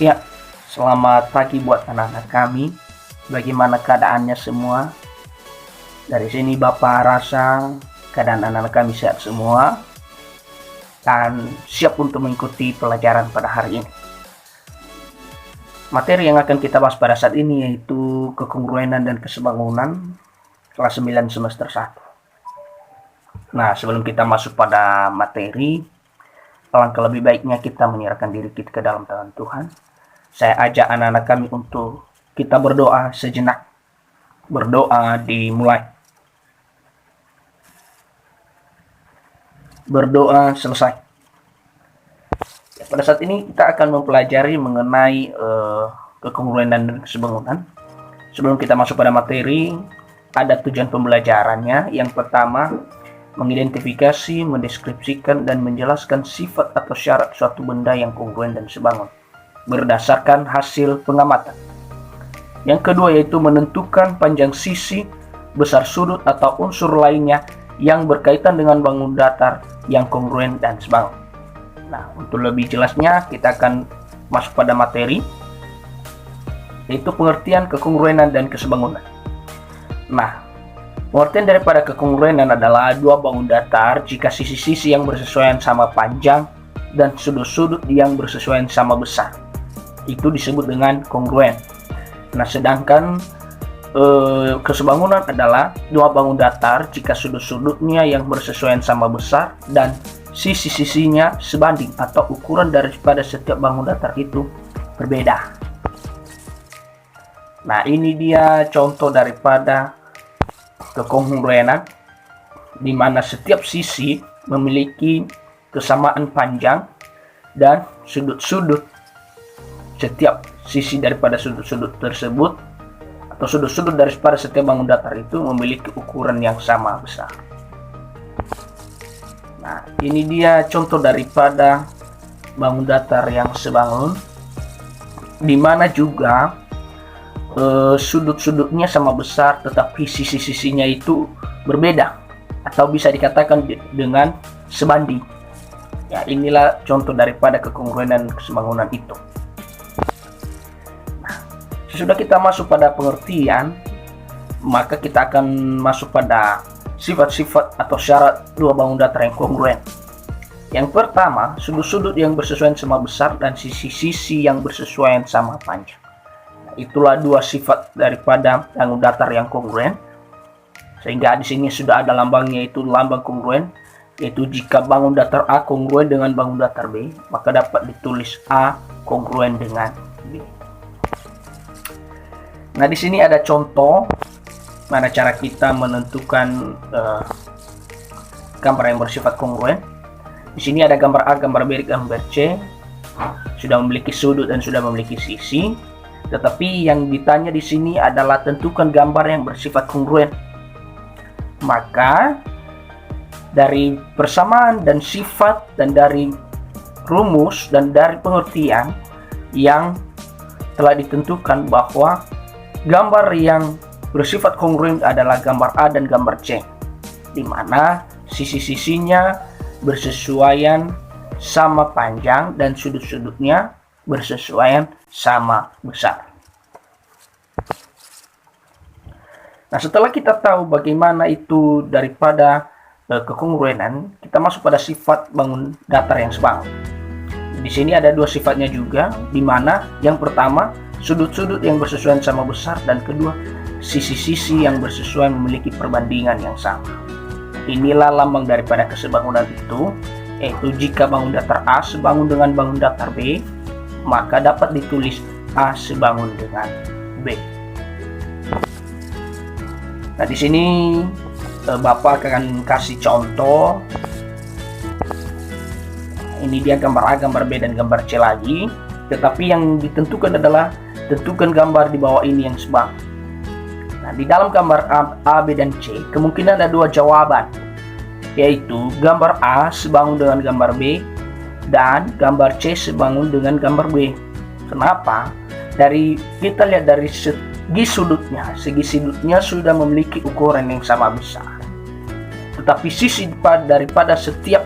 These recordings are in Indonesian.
Ya, selamat pagi buat anak-anak kami. Bagaimana keadaannya semua? Dari sini Bapak rasa keadaan anak-anak kami sehat semua dan siap untuk mengikuti pelajaran pada hari ini. Materi yang akan kita bahas pada saat ini yaitu kekongruenan dan kesebangunan kelas 9 semester 1. Nah, sebelum kita masuk pada materi, alangkah lebih baiknya kita menyerahkan diri kita ke dalam tangan Tuhan. Saya ajak anak-anak kami untuk kita berdoa sejenak. Berdoa dimulai. Berdoa selesai. Pada saat ini kita akan mempelajari mengenai kekongruenan dan kesebangunan. Sebelum kita masuk pada materi, ada tujuan pembelajarannya. Yang pertama, mengidentifikasi, mendeskripsikan, dan menjelaskan sifat atau syarat suatu benda yang kongruen dan sebangun berdasarkan hasil pengamatan. Yang kedua yaitu menentukan panjang sisi, besar sudut atau unsur lainnya yang berkaitan dengan bangun datar yang kongruen dan sebangun. Nah, untuk lebih jelasnya kita akan masuk pada materi, yaitu pengertian kekongruenan dan kesebangunan. Nah, pengertian daripada kekongruenan adalah dua bangun datar jika sisi-sisi yang bersesuaian sama panjang dan sudut-sudut yang bersesuaian sama besar. Itu disebut dengan kongruen. Nah, sedangkan kesebangunan adalah dua bangun datar jika sudut-sudutnya yang bersesuaian sama besar dan sisi-sisinya sebanding atau ukuran daripada setiap bangun datar itu berbeda. Nah, ini dia contoh daripada kekongruenan di mana setiap sisi memiliki kesamaan panjang dan sudut-sudut. Setiap sisi daripada sudut-sudut tersebut atau sudut-sudut daripada setiap bangun datar itu memiliki ukuran yang sama besar. Nah, ini dia contoh daripada bangun datar yang sebangun, di mana juga sudut-sudutnya sama besar tetapi sisi-sisinya itu berbeda atau bisa dikatakan dengan sebanding. Ya, inilah contoh daripada kekongruenan kesebangunan itu. Sesudah kita masuk pada pengertian, maka kita akan masuk pada sifat-sifat atau syarat dua bangun datar yang kongruen. Yang pertama, sudut-sudut yang bersesuaian sama besar dan sisi-sisi yang bersesuaian sama panjang. Nah, itulah dua sifat daripada bangun datar yang kongruen. Sehingga di sini sudah ada lambangnya, yaitu lambang kongruen, yaitu jika bangun datar A kongruen dengan bangun datar B, maka dapat ditulis A kongruen dengan B. Nah, di sini ada contoh mana cara kita menentukan gambar yang bersifat kongruen. Di sini ada gambar A, gambar B, gambar C. Sudah memiliki sudut dan sudah memiliki sisi. Tetapi yang ditanya di sini adalah tentukan gambar yang bersifat kongruen. Maka dari persamaan dan sifat dan dari rumus dan dari pengertian yang telah ditentukan bahwa gambar yang bersifat kongruen adalah gambar A dan gambar C, di mana sisi-sisinya bersesuaian sama panjang dan sudut-sudutnya bersesuaian sama besar. Nah, setelah kita tahu bagaimana itu daripada kekongruenan, kita masuk pada sifat bangun datar yang sebangun. Di sini ada dua sifatnya juga, di mana yang pertama sudut-sudut yang bersesuaian sama besar dan kedua sisi-sisi yang bersesuaian memiliki perbandingan yang sama. Inilah lambang daripada kesebangunan itu, yaitu jika bangun datar A sebangun dengan bangun datar B, maka dapat ditulis A sebangun dengan B. Nah, di sini Bapak akan kasih contoh. Ini dia gambar A, gambar B, dan gambar C lagi. Tetapi yang ditentukan adalah tentukan gambar di bawah ini yang sebangun. Nah, di dalam gambar A, B, dan C kemungkinan ada dua jawaban, yaitu gambar A sebangun dengan gambar B dan gambar C sebangun dengan gambar B. Kenapa? Kita lihat dari segi sudutnya sudah memiliki ukuran yang sama besar. Tetapi sisi daripada setiap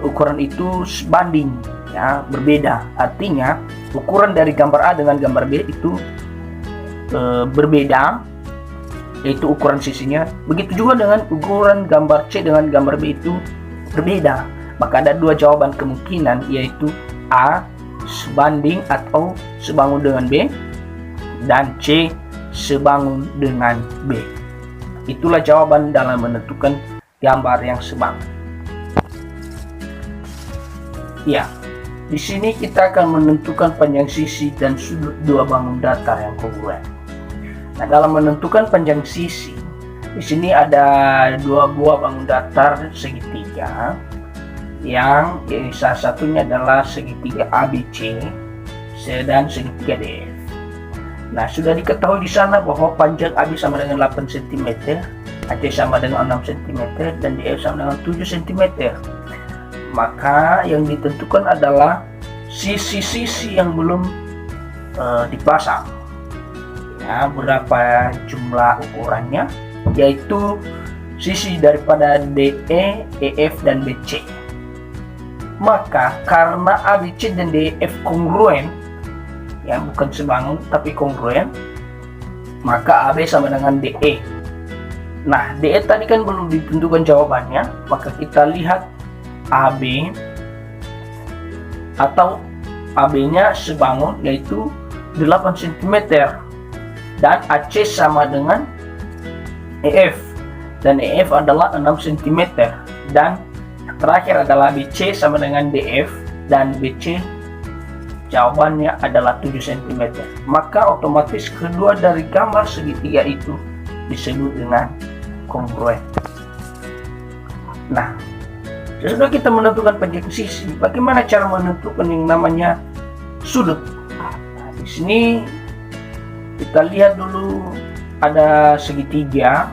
ukuran itu sebanding, ya, berbeda. Artinya ukuran dari gambar A dengan gambar B itu berbeda, yaitu ukuran sisinya. Begitu juga dengan ukuran gambar C dengan gambar B itu berbeda. Maka ada dua jawaban kemungkinan, yaitu A sebanding atau sebangun dengan B, dan C sebangun dengan B. Itulah jawaban dalam menentukan gambar yang sebangun. Ya, di sini kita akan menentukan panjang sisi dan sudut dua bangun datar yang kongruen. Nah, dalam menentukan panjang sisi, di sini ada dua buah bangun datar segitiga, yang salah satunya adalah segitiga ABC dan segitiga DF. Nah, sudah diketahui di sana bahwa panjang AB sama dengan 8 cm, AC sama dengan 6 cm, dan DF sama dengan 7 cm. Maka yang ditentukan adalah sisi-sisi yang belum dipasang. Ya, berapa jumlah ukurannya, yaitu sisi daripada DE, EF, dan BC. Maka karena ABC dan DF kongruen, ya bukan sebangun tapi kongruen, maka AB sama dengan DE. Nah, DE tadi kan belum ditentukan jawabannya, maka kita lihat AB atau AB-nya sebangun, yaitu 8 cm, dan AC sama dengan EF, dan EF adalah 6 cm, dan terakhir adalah BC sama dengan DF, dan BC jawabannya adalah 7 cm. Maka otomatis kedua dari gambar segitiga itu disebut dengan kongruen. Nah, sesudah kita menentukan panjang sisi, bagaimana cara menentukan yang namanya sudut? Nah, di sini kita lihat dulu ada segitiga.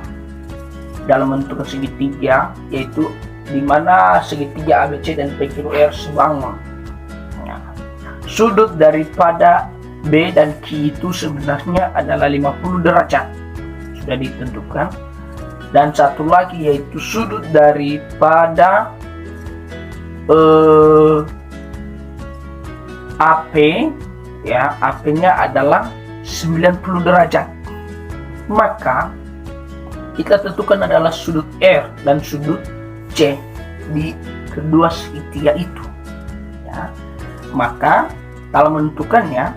Dalam menentukan segitiga, yaitu di mana segitiga ABC dan PQR sebangun. Nah, sudut daripada B dan Q itu sebenarnya adalah 50 derajat, sudah ditentukan. Dan satu lagi yaitu sudut daripada AP, ya, AP-nya adalah 90 derajat. Maka kita tentukan adalah sudut R dan sudut C di kedua segitiga itu. Ya. Maka dalam menentukannya,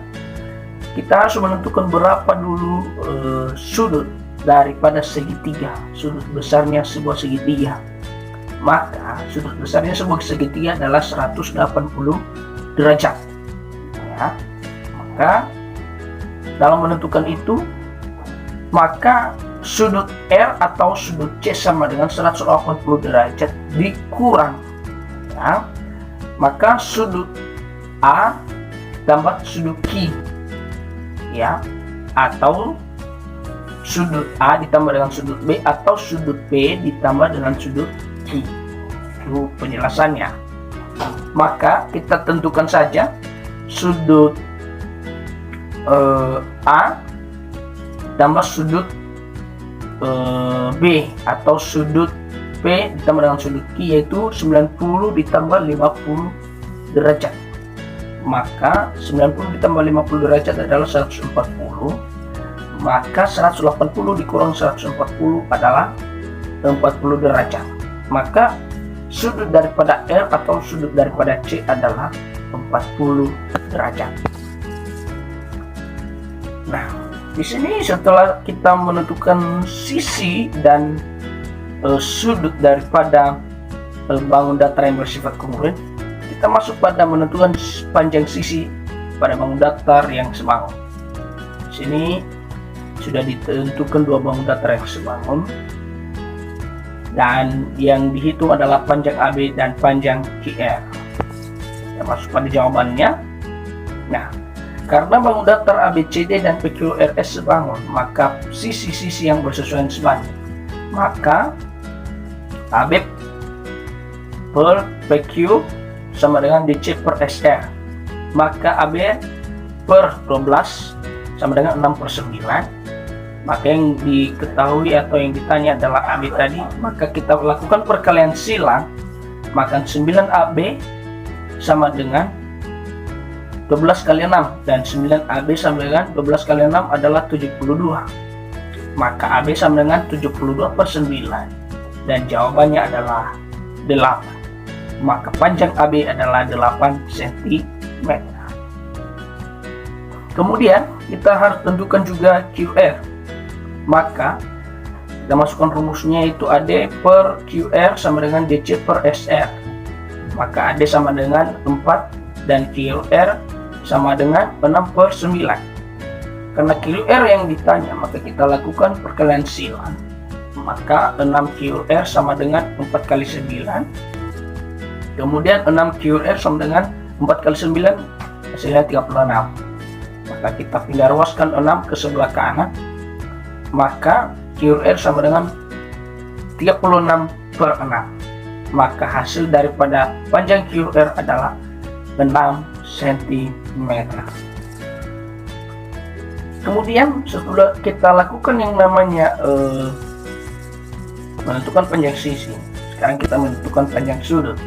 kita harus menentukan berapa dulu sudut daripada segitiga, sudut besarnya sebuah segitiga. Maka sudut besarnya sebuah segitiga adalah 180 derajat. Ya. Maka dalam menentukan itu, maka sudut R atau sudut C sama dengan 180 derajat dikurang, ya. Maka sudut A tambah sudut Q, ya, atau sudut A ditambah dengan sudut B, atau sudut B ditambah dengan sudut Q. Itu penjelasannya. Maka kita tentukan saja sudut A tambah sudut B, atau sudut P ditambah dengan sudut Q, yaitu 90 ditambah 50 derajat. Maka 90 ditambah 50 derajat adalah 140. Maka 180 dikurang 140 adalah 40 derajat. Maka sudut daripada R atau sudut daripada C adalah 40 derajat. Nah, di sini setelah kita menentukan sisi dan sudut daripada bangun datar yang bersifat kongruen, kita masuk pada menentukan panjang sisi pada bangun datar yang sebangun. Di sini sudah ditentukan dua bangun datar yang sebangun, dan yang dihitung adalah panjang AB dan panjang QR. Kita masuk pada jawabannya. Nah, karena bangun datar ABCD dan PQRS sebangun, maka sisi-sisi yang bersesuaian sebanding. Maka AB per PQ sama dengan DC per SR. Maka AB per 12 sama dengan 6/9. Maka yang diketahui atau yang ditanya adalah AB tadi. Maka kita lakukan perkalian silang. Maka 9AB sama dengan 12 kali 6, dan 9AB sama dengan 12 kali 6 adalah 72. Maka AB sama dengan 72/9, dan jawabannya adalah 8. Maka panjang AB adalah 8 cm. Kemudian kita harus tentukan juga QR. Maka kita masukkan rumusnya, itu AD per QR sama dengan DC per SR. Maka AD sama dengan 4 dan QR sama dengan 6/9. Karena QR yang ditanya, maka kita lakukan perkalian silang. Maka 6 QR sama dengan 4 kali 9. Kemudian 6 QR sama dengan 4 kali 9, hasilnya 36. Maka kita pindah ruaskan 6 ke sebelah kanan. Maka QR sama dengan 36/6. Maka hasil daripada panjang QR adalah 6 cm. Kemudian setelah kita lakukan yang namanya menentukan panjang sisi, sekarang kita menentukan panjang sudut.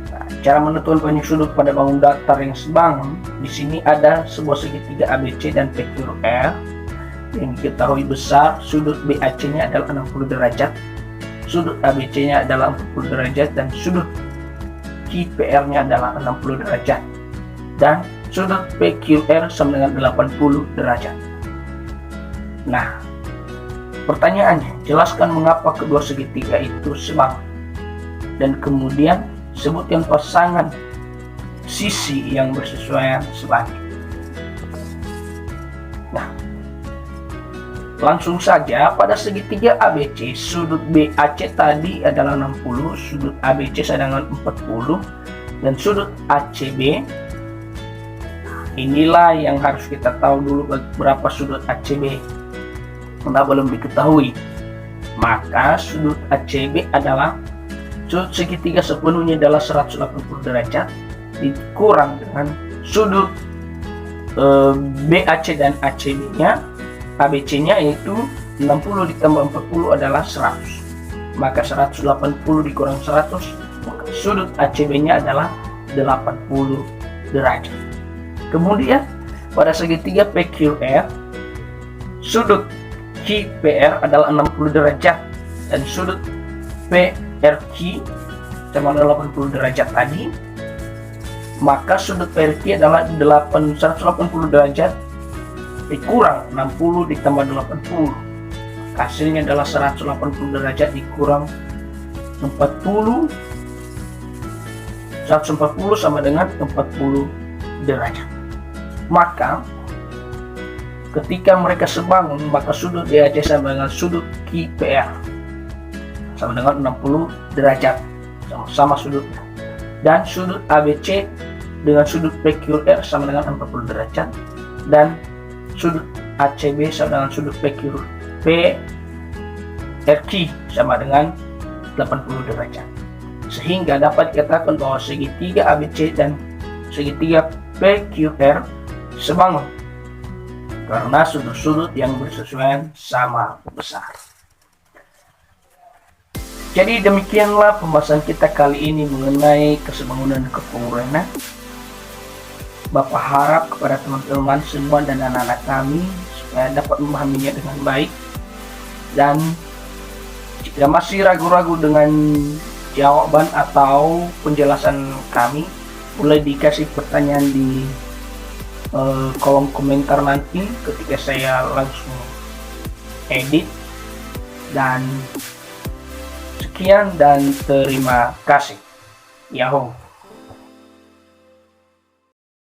Nah, cara menentukan panjang sudut pada bangun datar yang sebangun, di sini ada sebuah segitiga ABC dan PQR. Yang diketahui besar, sudut BAC-nya adalah 60 derajat, sudut ABC-nya adalah 40 derajat, dan sudut QPR-nya adalah 60 derajat, dan sudut PQR sama dengan 80 derajat. Nah, pertanyaannya, jelaskan mengapa kedua segitiga itu sebangun, dan kemudian sebutkan pasangan sisi yang bersesuaian sebalik. Nah, langsung saja pada segitiga ABC, sudut BAC tadi adalah 60, sudut ABC sedangkan 40, dan sudut ACB. Inilah yang harus kita tahu dulu, berapa sudut ACB. Karena belum diketahui, maka sudut ACB adalah sudut segitiga sepenuhnya adalah 180 derajat dikurang dengan sudut BAC dan ACB-nya. ABC-nya yaitu 60 ditambah 40 adalah 100. Maka 180 dikurang 100, maka sudut ACB-nya adalah 80 derajat. Kemudian pada segitiga PQR, sudut QPR adalah 60 derajat dan sudut PRQ sama 80 derajat tadi. Maka sudut PRQ adalah 180 derajat dikurang 60 ditambah 80. Hasilnya adalah 180 derajat dikurang 40. 140 sama dengan 40 derajat. Maka ketika mereka sebangun, maka sudut BAC sama dengan sudut QPR sama dengan 60 derajat, sama sudutnya. Dan sudut ABC dengan sudut PQR sama dengan 40 derajat, dan sudut ACB sama dengan sudut PRQ sama dengan 80 derajat. Sehingga dapat dikatakan bahwa segitiga ABC dan segitiga PQR sebangun karena sudut-sudut yang bersesuaian sama besar. Jadi demikianlah pembahasan kita kali ini mengenai kesebangunan kekongruenan. Bapak harap kepada teman-teman semua dan anak-anak kami supaya dapat memahaminya dengan baik. Dan jika masih ragu-ragu dengan jawaban atau penjelasan kami, boleh dikasih pertanyaan di kolom komentar nanti ketika saya langsung edit. Dan sekian dan terima kasih. Yahoo.